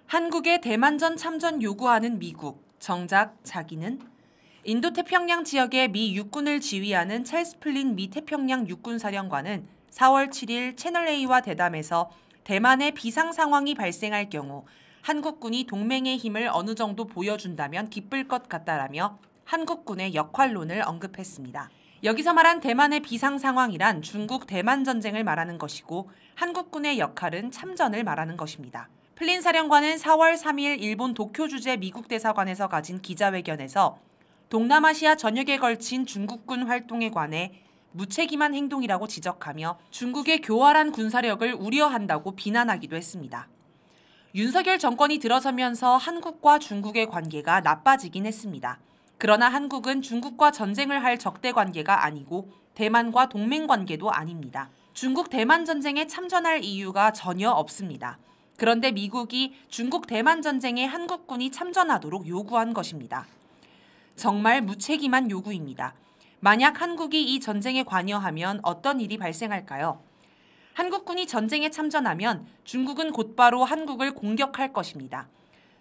한국의 대만전 참전 요구하는 미국, 정작 자기는 인도태평양 지역의 미 육군을 지휘하는 찰스 플린 미 태평양 육군사령관은 4월 7일 채널A와 대담에서 대만의 비상 상황이 발생할 경우 한국군이 동맹의 힘을 어느 정도 보여준다면 기쁠 것 같다라며 한국군의 역할론을 언급했습니다. 여기서 말한 대만의 비상 상황이란 중국 대만 전쟁을 말하는 것이고 한국군의 역할은 참전을 말하는 것입니다. 플린 사령관은 4월 3일 일본 도쿄 주재 미국 대사관에서 가진 기자회견에서 동남아시아 전역에 걸친 중국군 활동에 관해 무책임한 행동이라고 지적하며 중국의 교활한 군사력을 우려한다고 비난하기도 했습니다. 윤석열 정권이 들어서면서 한국과 중국의 관계가 나빠지긴 했습니다. 그러나 한국은 중국과 전쟁을 할 적대 관계가 아니고 대만과 동맹 관계도 아닙니다. 중국 대만 전쟁에 참전할 이유가 전혀 없습니다. 그런데 미국이 중국 대만 전쟁에 한국군이 참전하도록 요구한 것입니다. 정말 무책임한 요구입니다. 만약 한국이 이 전쟁에 관여하면 어떤 일이 발생할까요? 한국군이 전쟁에 참전하면 중국은 곧바로 한국을 공격할 것입니다.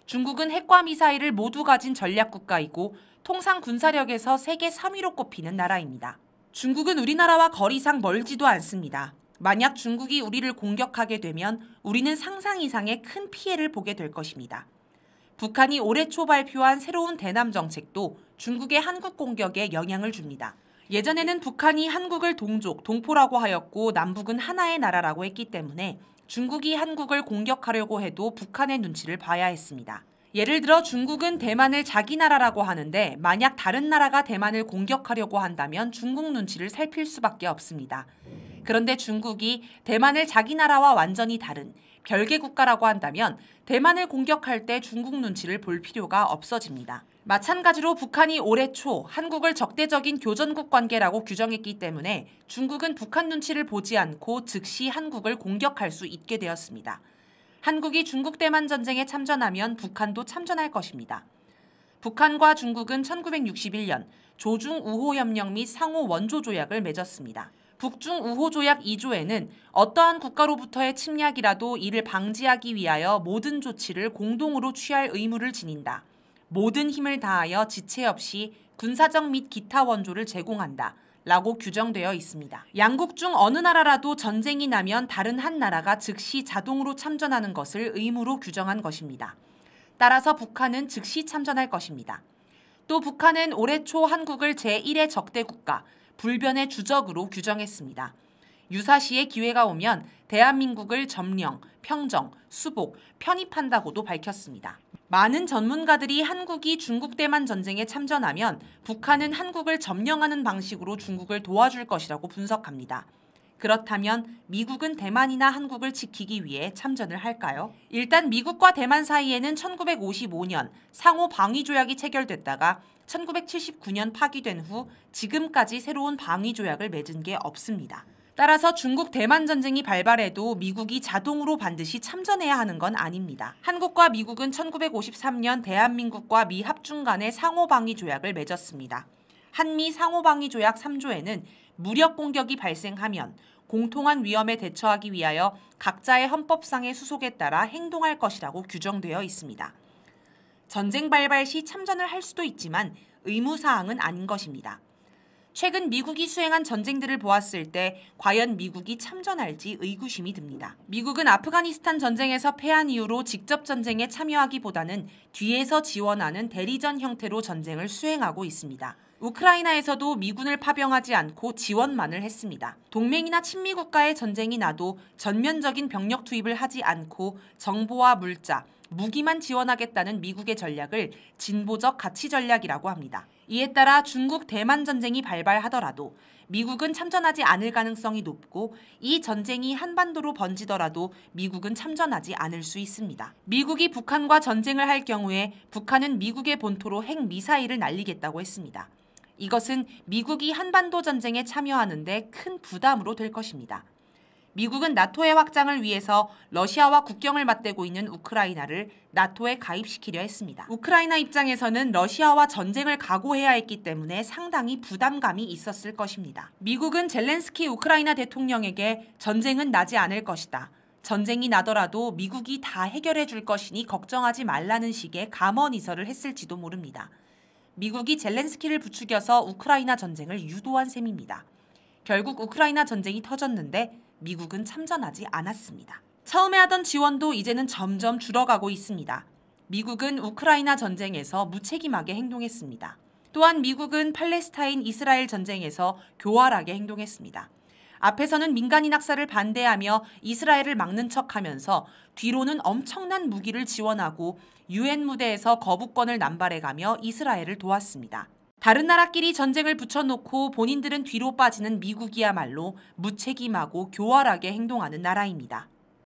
중국은 핵과 미사일을 모두 가진 전략국가이고 통상 군사력에서 세계 3위로 꼽히는 나라입니다. 중국은 우리나라와 거리상 멀지도 않습니다. 만약 중국이 우리를 공격하게 되면 우리는 상상 이상의 큰 피해를 보게 될 것입니다. 북한이 올해 초 발표한 새로운 대남 정책도 중국의 한국 공격에 영향을 줍니다. 예전에는 북한이 한국을 동족, 동포라고 하였고 남북은 하나의 나라라고 했기 때문에 중국이 한국을 공격하려고 해도 북한의 눈치를 봐야 했습니다. 예를 들어 중국은 대만을 자기 나라라고 하는데 만약 다른 나라가 대만을 공격하려고 한다면 중국 눈치를 살필 수밖에 없습니다. 그런데 중국이 대만을 자기 나라와 완전히 다른 별개 국가라고 한다면 대만을 공격할 때 중국 눈치를 볼 필요가 없어집니다. 마찬가지로 북한이 올해 초 한국을 적대적인 교전국 관계라고 규정했기 때문에 중국은 북한 눈치를 보지 않고 즉시 한국을 공격할 수 있게 되었습니다. 한국이 중국 대만 전쟁에 참전하면 북한도 참전할 것입니다. 북한과 중국은 1961년 조중 우호 협령 및 상호 원조 조약을 맺었습니다. 북중 우호 조약 2조에는 어떠한 국가로부터의 침략이라도 이를 방지하기 위하여 모든 조치를 공동으로 취할 의무를 지닌다. 모든 힘을 다하여 지체 없이 군사적 및 기타 원조를 제공한다. 라고 규정되어 있습니다. 양국 중 어느 나라라도 전쟁이 나면 다른 한 나라가 즉시 자동으로 참전하는 것을 의무로 규정한 것입니다. 따라서 북한은 즉시 참전할 것입니다. 또 북한은 올해 초 한국을 제1의 적대 국가, 불변의 주적으로 규정했습니다. 유사시에 기회가 오면 대한민국을 점령, 평정, 수복, 편입한다고도 밝혔습니다. 많은 전문가들이 한국이 중국 대만 전쟁에 참전하면 북한은 한국을 점령하는 방식으로 중국을 도와줄 것이라고 분석합니다. 그렇다면 미국은 대만이나 한국을 지키기 위해 참전을 할까요? 일단 미국과 대만 사이에는 1955년 상호 방위 조약이 체결됐다가 1979년 파기된 후 지금까지 새로운 방위 조약을 맺은 게 없습니다. 따라서 중국 대만 전쟁이 발발해도 미국이 자동으로 반드시 참전해야 하는 건 아닙니다. 한국과 미국은 1953년 대한민국과 미 합중 간의 상호방위 조약을 맺었습니다. 한미 상호방위 조약 3조에는 무력 공격이 발생하면 공통한 위험에 대처하기 위하여 각자의 헌법상의 수속에 따라 행동할 것이라고 규정되어 있습니다. 전쟁 발발 시 참전을 할 수도 있지만 의무사항은 아닌 것입니다. 최근 미국이 수행한 전쟁들을 보았을 때 과연 미국이 참전할지 의구심이 듭니다. 미국은 아프가니스탄 전쟁에서 패한 이후로 직접 전쟁에 참여하기보다는 뒤에서 지원하는 대리전 형태로 전쟁을 수행하고 있습니다. 우크라이나에서도 미군을 파병하지 않고 지원만을 했습니다. 동맹이나 친미 국가의 전쟁이 나도 전면적인 병력 투입을 하지 않고 정보와 물자, 무기만 지원하겠다는 미국의 전략을 진보적 가치 전략이라고 합니다. 이에 따라 중국 대만 전쟁이 발발하더라도 미국은 참전하지 않을 가능성이 높고 이 전쟁이 한반도로 번지더라도 미국은 참전하지 않을 수 있습니다. 미국이 북한과 전쟁을 할 경우에 북한은 미국의 본토로 핵미사일을 날리겠다고 했습니다. 이것은 미국이 한반도 전쟁에 참여하는 데 큰 부담으로 될 것입니다. 미국은 나토의 확장을 위해서 러시아와 국경을 맞대고 있는 우크라이나를 나토에 가입시키려 했습니다. 우크라이나 입장에서는 러시아와 전쟁을 각오해야 했기 때문에 상당히 부담감이 있었을 것입니다. 미국은 젤렌스키 우크라이나 대통령에게 전쟁은 나지 않을 것이다. 전쟁이 나더라도 미국이 다 해결해 줄 것이니 걱정하지 말라는 식의 감언이설을 했을지도 모릅니다. 미국이 젤렌스키를 부추겨서 우크라이나 전쟁을 유도한 셈입니다. 결국 우크라이나 전쟁이 터졌는데 미국은 참전하지 않았습니다. 처음에 하던 지원도 이제는 점점 줄어가고 있습니다. 미국은 우크라이나 전쟁에서 무책임하게 행동했습니다. 또한 미국은 팔레스타인 이스라엘 전쟁에서 교활하게 행동했습니다. 앞에서는 민간인 학살을 반대하며 이스라엘을 막는 척하면서 뒤로는 엄청난 무기를 지원하고 유엔 무대에서 거부권을 남발해가며 이스라엘을 도왔습니다. 다른 나라끼리 전쟁을 붙여놓고 본인들은 뒤로 빠지는 미국이야말로 무책임하고 교활하게 행동하는 나라입니다.